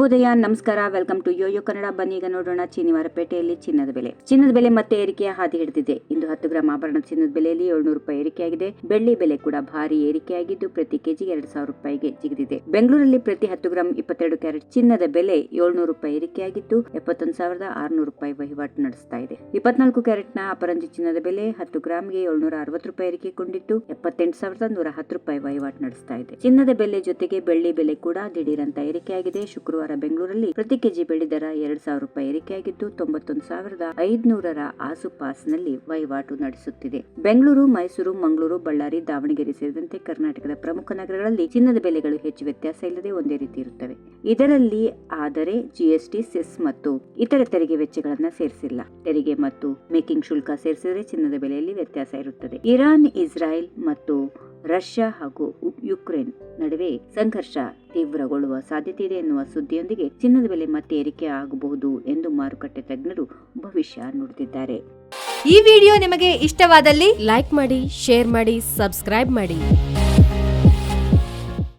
ಶುಭೋದಯ, ನಮಸ್ಕಾರ. Welcome to YoYo Kannada. ಬನ್ನಿ ಈಗ ನೋಡೋಣ ಚೀನಿ ಮಾರುಕಟ್ಟೆಯಲ್ಲಿ ಚಿನ್ನದ ಬೆಲೆ ಮತ್ತೆ ಏರಿಕೆಯ ಹಾದಿ ಹಿಡಿದಿದೆ. ಇಂದು 10 ಗ್ರಾಂ ಆಭರಣ ಚಿನ್ನದ ಬೆಲೆಯಲ್ಲಿ 700 ರೂಪಾಯಿ ಏರಿಕೆಯಾಗಿದೆ. ಬೆಳ್ಳಿ ಬೆಲೆ ಕೂಡ ಭಾರಿ ಏರಿಕೆಯಾಗಿದ್ದು ಪ್ರತಿ ಕೆಜಿಗೆ 2000 ರೂಪಾಯಿಗೆ ಜಿಗಿದಿದೆ. ಬೆಂಗಳೂರಲ್ಲಿ ಪ್ರತಿ 10 ಗ್ರಾಂ 22 ಕ್ಯಾರೆಟ್ ಚಿನ್ನದ ಬೆಲೆ 700 ರೂಪಾಯಿ ಏರಿಕೆಯಾಗಿದ್ದು 71,600 ರೂಪಾಯಿ ವಹಿವಾಟು ನಡೆಸ್ತಾ ಇದೆ. 24 ಕ್ಯಾರೆಟ್ನ ಅಪರಂಜಿ ಚಿನ್ನದ ಬೆಲೆ 10 ಗ್ರಾಂಗೆ 760 ರೂಪಾಯಿ ಏರಿಕೆಗೊಂಡಿದ್ದು 78,110 ರೂಪಾಯಿ ವಹಿವಾಟು ನಡೆಸ್ತಾ ಇದೆ. ಚಿನ್ನದ ಬೆಲೆ ಜೊತೆಗೆ ಬೆಳ್ಳಿ ಬೆಲೆ ಕೂಡ ದಿಢೀರಂತ ಏರಿಕೆಯಾಗಿದೆ. ಶುಕ್ರವಾರ ಬೆಂಗಳೂರಲ್ಲಿ ಪ್ರತಿ ಕೆಜಿ ಬೆಳ್ಳಿ ದರ 2,000 ರೂಪಾಯಿ ಏರಿಕೆಯಾಗಿದ್ದು 91,500ರ ಆಸುಪಾಸಿನಲ್ಲಿ ವಹಿವಾಟು ನಡೆಸುತ್ತಿದೆ. ಬೆಂಗಳೂರು, ಮೈಸೂರು, ಮಂಗಳೂರು, ಬಳ್ಳಾರಿ, ದಾವಣಗೆರೆ ಸೇರಿದಂತೆ ಕರ್ನಾಟಕದ ಪ್ರಮುಖ ನಗರಗಳಲ್ಲಿ ಚಿನ್ನದ ಬೆಲೆಗಳು ಹೆಚ್ಚು ವ್ಯತ್ಯಾಸ ಇಲ್ಲದೆ ಒಂದೇ ರೀತಿ ಇರುತ್ತವೆ. ಇದರಲ್ಲಿ ಆದರೆ ಜಿಎಸ್ಟಿ, ಸೆಸ್ ಮತ್ತು ಇತರ ತೆರಿಗೆ ವೆಚ್ಚಗಳನ್ನು ಸೇರಿಸಿಲ್ಲ. ತೆರಿಗೆ ಮತ್ತು ಮೇಕಿಂಗ್ ಶುಲ್ಕ ಸೇರಿಸಿದರೆ ಚಿನ್ನದ ಬೆಲೆಯಲ್ಲಿ ವ್ಯತ್ಯಾಸ ಇರುತ್ತದೆ. ಇರಾನ್, ಇಸ್ರಾಯೇಲ್ ಮತ್ತು ರಷ್ಯಾ ಹಾಗೂ ಯುಕ್ರೇನ್ ನಡುವೆ ಸಂಘರ್ಷ ತೀವ್ರಗೊಳ್ಳುವ ಸಾಧ್ಯತೆ ಇದೆ ಎನ್ನುವ ಸುದ್ದಿಯೊಂದಿಗೆ ಚಿನ್ನದ ಬೆಲೆ ಮತ್ತೆ ಏರಿಕೆ ಆಗಬಹುದು ಎಂದು ಮಾರುಕಟ್ಟೆ ತಜ್ಞರು ಭವಿಷ್ಯ ನುಡಿದಿದ್ದಾರೆ. ಈ ವಿಡಿಯೋ ನಿಮಗೆ ಇಷ್ಟವಾದಲ್ಲಿ ಲೈಕ್ ಮಾಡಿ, ಶೇರ್ ಮಾಡಿ, ಸಬ್ಸ್ಕ್ರೈಬ್ ಮಾಡಿ.